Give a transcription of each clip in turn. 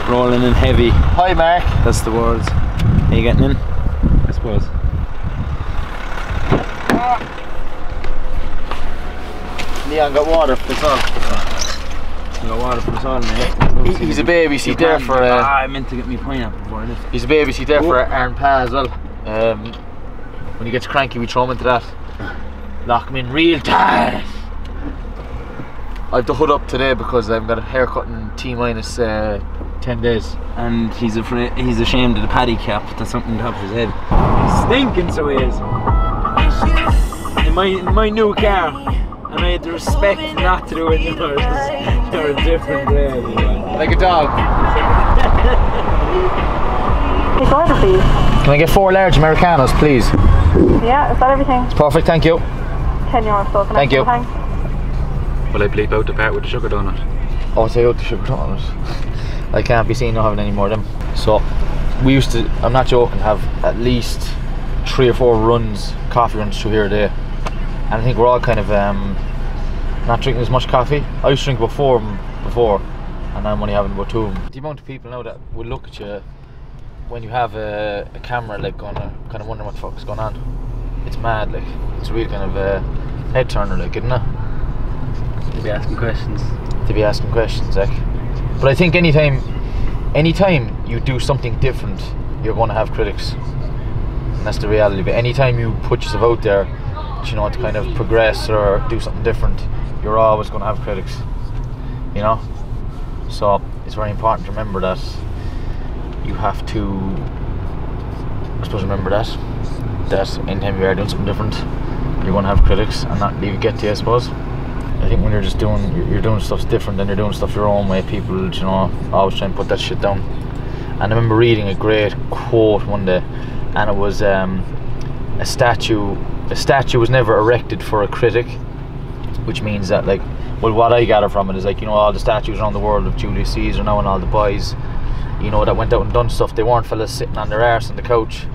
Rolling in heavy. Hi Mark. That's the words. Are you getting in? I suppose. Leon got water for us all. Got water for us all, mate. He's a babysit there for I meant to get me pineapple before this. he's a babysit there for Aaron Pa as well. When he gets cranky we throw him into that. Lock him in real tight. I've the hood up today because I've got a haircut in T-minus 10 days. And he's ashamed of the paddy cap that's something on top of his head. He's stinking, so he is. In my new car, and I had the respect not to do it in yours. You're a different way. Like a dog. Take order, please. Can I get 4 large Americanos, please? Yeah, is that everything? It's perfect, thank you. €10 so Thank you. Thanks. Will I bleep out the part with the sugar donut? Oh, take out the sugar donut. I can't be seen not having any more of them. So, we used to, I'm not joking, have at least 3 or 4 runs, coffee runs through here a day. And I think we're all kind of not drinking as much coffee. I used to drink about 4 of them before, and I'm only having about 2 of them. The amount of people now that will look at you when you have a camera, like kind of wondering what the fuck is going on. It's mad, like it's a real kind of head turner, like, isn't it? To be asking questions. To be asking questions, like. But I think anytime you do something different, you're going to have critics, and that's the reality. But anytime you put yourself out there, you know, to kind of progress or do something different, you're always going to have critics, you know. So it's very important to remember that you have to, I suppose, remember that anytime you are doing something different, you're going to have critics, and not leave it get to you, I suppose. I think when you're just you're doing stuff different and you're doing stuff your own way, people, you know, always try and put that shit down. And I remember reading a great quote one day, and it was a statue was never erected for a critic, which means that, like, well, what I gather from it is, like, you know, all the statues around the world of Julius Caesar now and all the boys, you know, that went out and done stuff, they weren't fellas sitting on their arse on the couch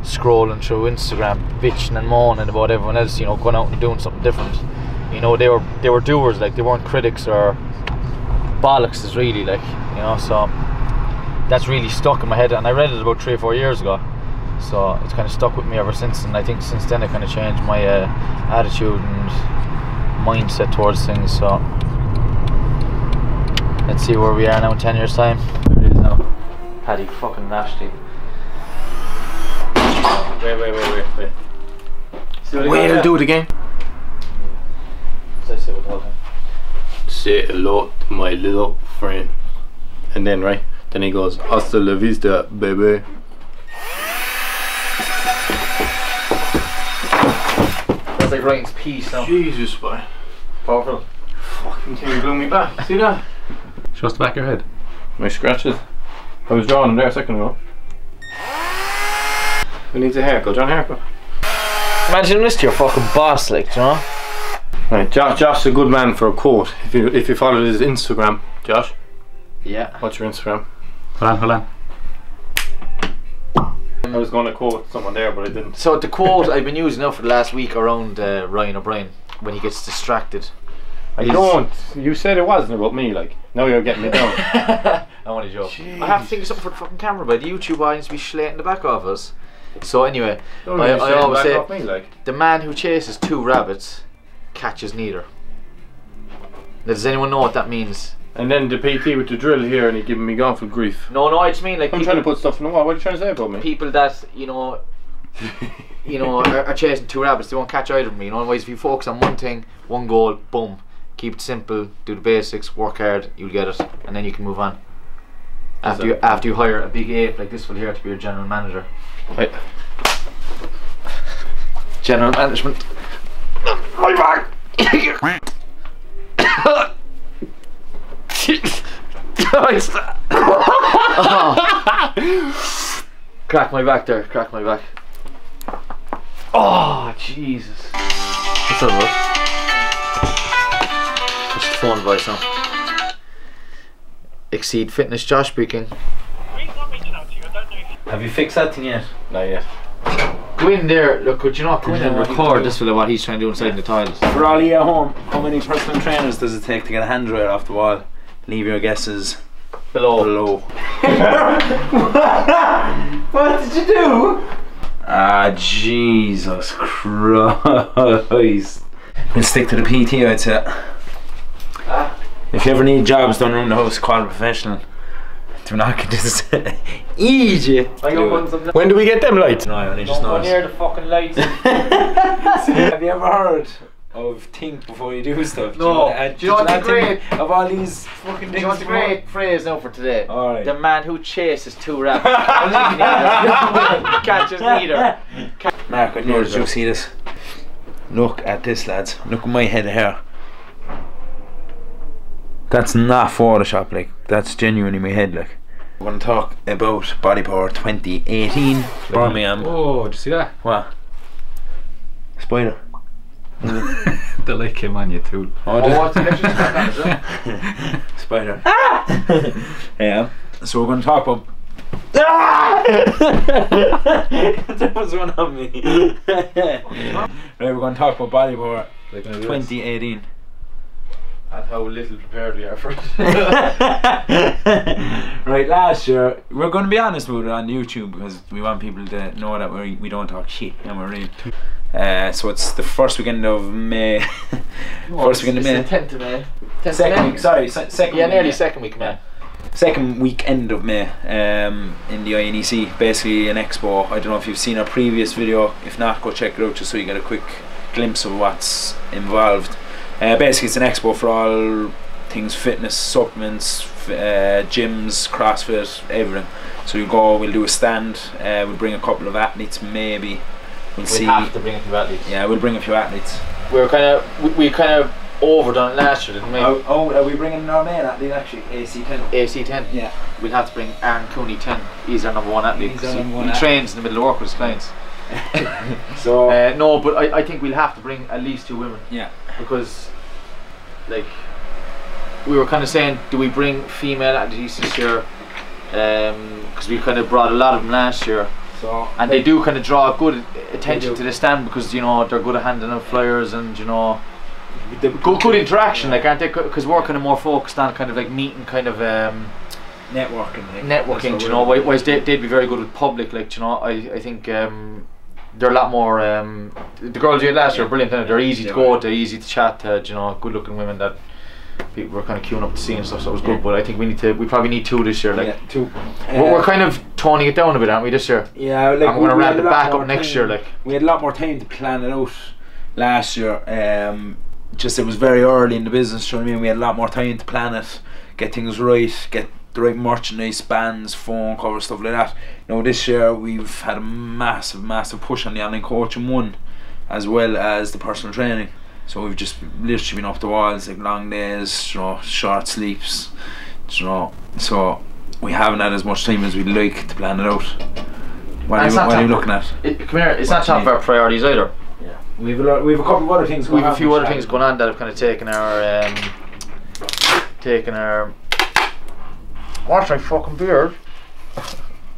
scrolling through Instagram bitching and moaning about everyone else, you know, going out and doing something different. You know, they were doers, like, they weren't critics or bollockses, really, like, you know. So that's really stuck in my head, and I read it about 3 or 4 years ago, so it's kind of stuck with me ever since. And I think since then I kind of changed my attitude and mindset towards things. So let's see where we are now in 10 years time. There it is now. Paddy fucking nasty. Wait. Wait, I'll do it again. I say what the whole time? Say hello to my little friend. And then, right, then he goes, hasta la vista, baby. That's like writing peace now. Jesus, boy. Powerful. Fucking thing blew me back. See that? Show us the back of your head. My scratches. I was drawing them there a second ago. Who needs a haircut? John haircut. Imagine this to your fucking boss, like, you know? Right, Josh's a good man for a quote. If you follow his Instagram, Josh. Yeah. What's your Instagram? Hold on. I was going to quote someone there, but I didn't. So the quote I've been using now for the last week around Ryan O'Brien when he gets distracted. I don't. You said it wasn't about me, like. Now you're getting me down. I want to joke. Jeez. I have to think of something for the fucking camera, but the YouTube audience be slating the back off us. So anyway, Don't I always say, off me, like. the man who chases 2 rabbits catches neither. Now, does anyone know what that means? And then the PT with the drill here, and he giving me awful grief. No, I just mean, like, I'm trying to put stuff in the wall. What are you trying to say about me? people that, you know, are chasing 2 rabbits, they won't catch either of them. You know, otherwise if you focus on one thing, one goal, boom, keep it simple, do the basics, work hard, you'll get it, and then you can move on. After you hire a big ape like this one here to be your general manager. Right. General management. My back. Crack my back there. Crack my back. Oh Jesus! What's that about? Just phone voice now. Exceed Fitness, Josh speaking. Have you fixed that thing yet? Not yet. Go in there, look, could you not go in and record this fella what he's trying to do inside the toilet? For all you at home, how many personal trainers does it take to get a hand dryer off the wall? Leave your guesses Below. What did you do? Ah, Jesus Christ. We'll stick to the PT, I'd say. If you ever need jobs done around the house, call a professional. Do not get this easy. When do we get them lights? No, I only just Don't go noticed. near the fucking lights. Have you ever heard of think before you do stuff? No. Do you know what's great? Of all these fucking things. Do you know what's a great phrase now for today? Alright. The man who chases two rabbits catches neither. Mark, I know, did you see this? Look at this, lads. Look at my head of hair. That's not Photoshop, like. That's genuinely my head, like. We're going to talk about Bodypower 2018 Birmingham. Oh, did you see that? What? Spider. The light came on you too. Oh, what's the next one? Spider. Yeah. So we're going to talk about. There was one on me. Right, we're going to talk about Bodypower 2018. And how little prepared we are for it. Right, last year, we're going to be honest with it on YouTube because we want people to know that we don't talk shit and we're real. So it's the first weekend of May. First weekend of May. 10th of May. 10th Second of May. week, sorry, second Yeah, week, nearly second week of May. Second weekend of May in the INEC, basically an expo. I don't know if you've seen our previous video. If not, go check it out just so you get a quick glimpse of what's involved. Basically it's an expo for all things fitness, supplements, gyms, CrossFit, everything. So you go, we'll do a stand, we'll bring a couple of athletes maybe. We'll see. have to bring a few athletes. Yeah, we'll bring a few athletes. We kind of overdone it last year, didn't we? Oh, are we bringing our main athlete actually? AC10. AC10. Yeah. We'll have to bring Aaron Cooney 10. He's our number one athlete. He's our number one he athlete. trains in the middle of work with his clients. So No, but I think we'll have to bring at least 2 women. yeah. Because, like, we were kind of saying, do we bring female athletes this year? Because we kind of brought a lot of them last year. So And they do kind of draw good attention to the stand because, you know, they're good at handing out flyers and, you know, good interaction, like, aren't they? Because we're kind of more focused on kind of like meeting kind of networking. Like, networking, you know, whereas they'd be very good with public, like, you know. I think they're a lot more, the girls you had last year are brilliant, they're easy to go to, easy to chat to, you know, good looking women that people were kind of queuing up to see and stuff, so it was good. But I think we probably need 2 this year, like. Yeah, 2. We're kind of toning it down a bit, aren't we, this year? Yeah, like, and we're going to ramp it back up more next time. year, like. We had a lot more time to plan it out last year. Just it was very early in the business, you know what I mean? We had a lot more time to plan it, get things right, get the right merchandise, bands, phone covers, stuff like that. Now this year we've had a massive push on the online coaching one, as well as the personal training. So we've just literally been up the walls, like long days, you know, short sleeps, you know. So we haven't had as much time as we'd like to plan it out. What are you looking at? Come here, it's not top of our priorities either. Yeah. We've a couple of other things going on. We've a few other things going on that have kind of taken our what's my fucking beard?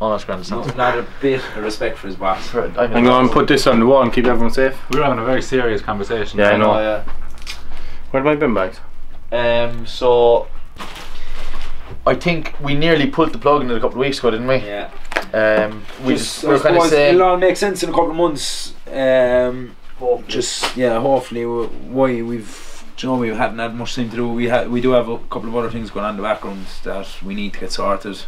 Oh, that's grand. Not a bit of respect for his boss. I'm going to put this on the wall and keep everyone safe. We were having a very serious conversation. Yeah, I know. Yeah. Where are my bin bags? So I think we nearly pulled the plug in it a couple of weeks ago, didn't we? Yeah. We were kind of saying it'll all make sense in a couple of months. Hopefully why we hadn't had much time to do. We do have a couple of other things going on in the background that we need to get sorted.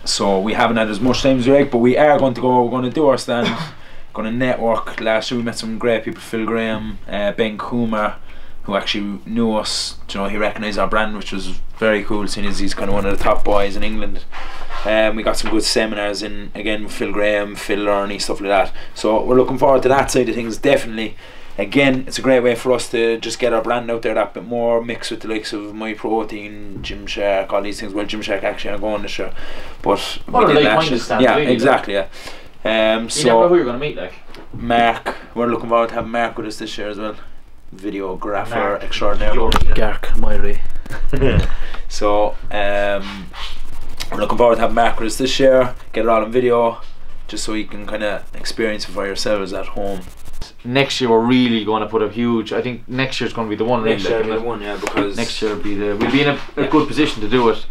So we haven't had as much time as we like, but we are going to go. We're going to do our stand. Going to network. Last year we met some great people: Phil Graham, Ben Coomer, who actually knew us. You know, he recognised our brand, which was very cool, seeing as he's kind of one of the top boys in England. We got some good seminars in, again, with Phil Graham, Phil Lurney, stuff like that. So we're looking forward to that side of things, definitely. Again, it's a great way for us to just get our brand out there that bit more, mixed with the likes of My Protein, Gymshark, all these things. Well, Gymshark actually are going this year, but what we a did like last year. stand, Yeah, really, exactly. Yeah. You never know who you're going to meet, like. Mark, we're looking forward to having Mark with us this year as well. Videographer Mark extraordinaire. Gark, Myrie. So we're looking forward to having Mark with us this year. Get it all on video, just so you can kind of experience it for yourselves at home. next year we're really going to put a huge. I think next year's going to be the one. Next year really, will be the one, yeah, because next year will be the. We'll be in a good position to do it.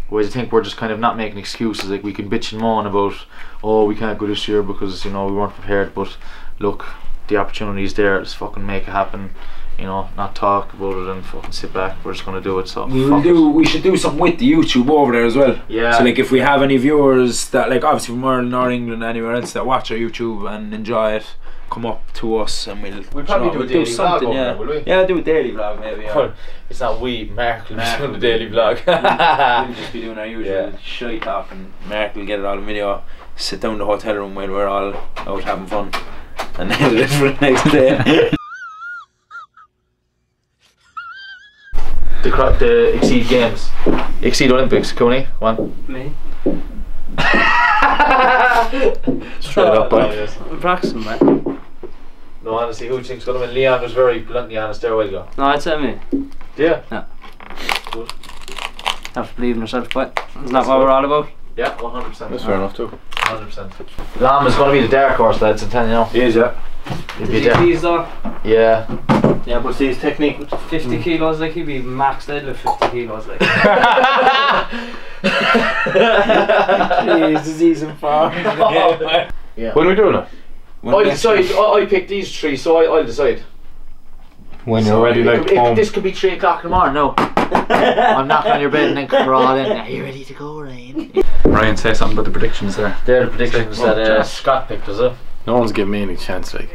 Whereas I think we're just kind of not making excuses. Like we can bitch and moan about, oh, we can't go this year because you know we weren't prepared. But look, the opportunity is there. Let's fucking make it happen. You know, not talk about it and fucking sit back. We're just gonna do it. So we should do something with the YouTube over there as well. Yeah. So like if we have any viewers that like obviously from Ireland or England anywhere else that watch our YouTube and enjoy it, come up to us and we'll probably do a daily vlog over yeah. there, will we? Yeah, do a daily vlog maybe. Yeah. Well, it's not we. Mark will be doing the daily vlog. We'll just be doing our usual shy talk and Mark will get it all in video. Sit down in the hotel room while we're all out having fun and edit it for the next day. The Exceed Games, Exceed Olympics, Cooney, one. Me? Straight up, boy. I'm practicing, mate. No, honestly, who do you think's going to win? Leon was very bluntly honest there a while ago. No, I'd say me. Yeah. Yeah. Good. Have to believe in yourself, but isn't that what we're all about? Yeah, 100%. That's fair enough too. 100%. Lam is going to be the dark horse, lads, I'm telling you now. He is, yeah. He'll be there. He's though. Yeah. Yeah, but see his technique with 50 kilos, like he'd be max deadlift 50 kilos, like. Jesus, he's in form. Yeah. When are we doing it? I'll decide. I picked these three, so I'll decide. When you're ready, like home. This could be 3 o'clock in the morning, no. I'm knocking on your bed and then crawl in. Are you ready to go, Ryan? Ryan, say something about the predictions there. They're the predictions that Scott picked, is it? No one's giving me any chance, like.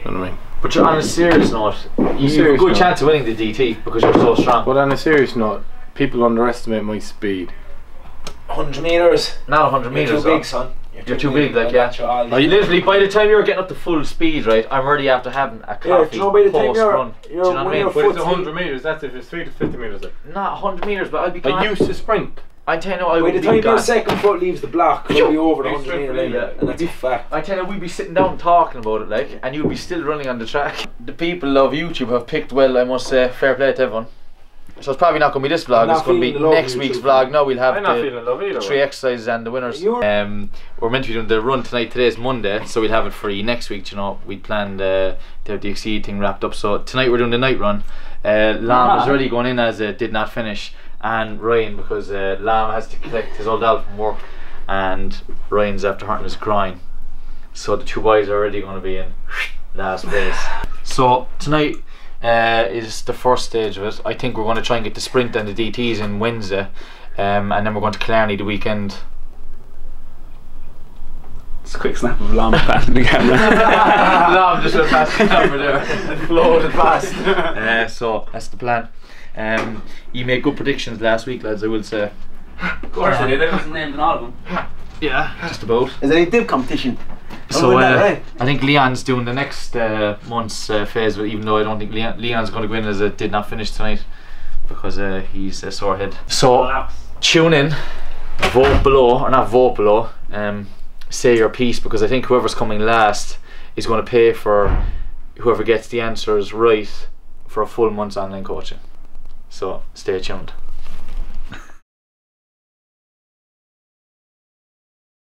You know what I mean? But you're on a serious note. You have a good chance of winning the DT because you're so strong. But on a serious note, people underestimate my speed. 100 metres. Not 100 You're metres. too big, son. You're too big, like, yeah. Like, Literally, by the time you're getting up to full speed, right, I'm already after having a coffee by the time post run. Do you know what I mean? But it's 100 metres, that's if it's 3 to 50 metres, like. Not 100 metres, but I'll be I gone. used to sprint. I tell you, I by would the be time your gone. second foot leaves the block, we'll be over the You're 100 metre stripping, limit, and that's a fact. I tell you, we'd be sitting down talking about it, like, and you'd be still running on the track. The people of YouTube have picked well, I must say. Fair play to everyone. So it's probably not going to be this vlog, it's going to be next week's vlog. No, we'll have I'm not feeling love either. 3 exercises and the winners. We're meant to be doing the run tonight. Today's Monday, so we'll have it free next week. You know, we planned to have the Exceed thing wrapped up. So tonight we're doing the night run. Lam is already going in as did not finish, and Ryan, because Lam has to collect his old dad from work, and Ryan's after hurting his groin. So the two boys are already going to be in last place. So tonight is the first stage of it. I think we're going to try and get the sprint and the DTs in Wednesday, and then we're going to Killarney the weekend. It's a quick snap of Lam passing the camera. Lam just went past the camera there, floated past. So that's the plan. You made good predictions last week, lads, I will say. Of course I did, I wasn't named in all of them. Yeah, just about. Is there any dip competition? So right? I think Leon's doing the next month's phase, but even though I don't think Leon's going to go in as a did not finish tonight because he's a sore head. So tune in, vote below, or not vote below, say your piece, because I think whoever's coming last is going to pay for whoever gets the answers right for a full month's online coaching. So stay tuned.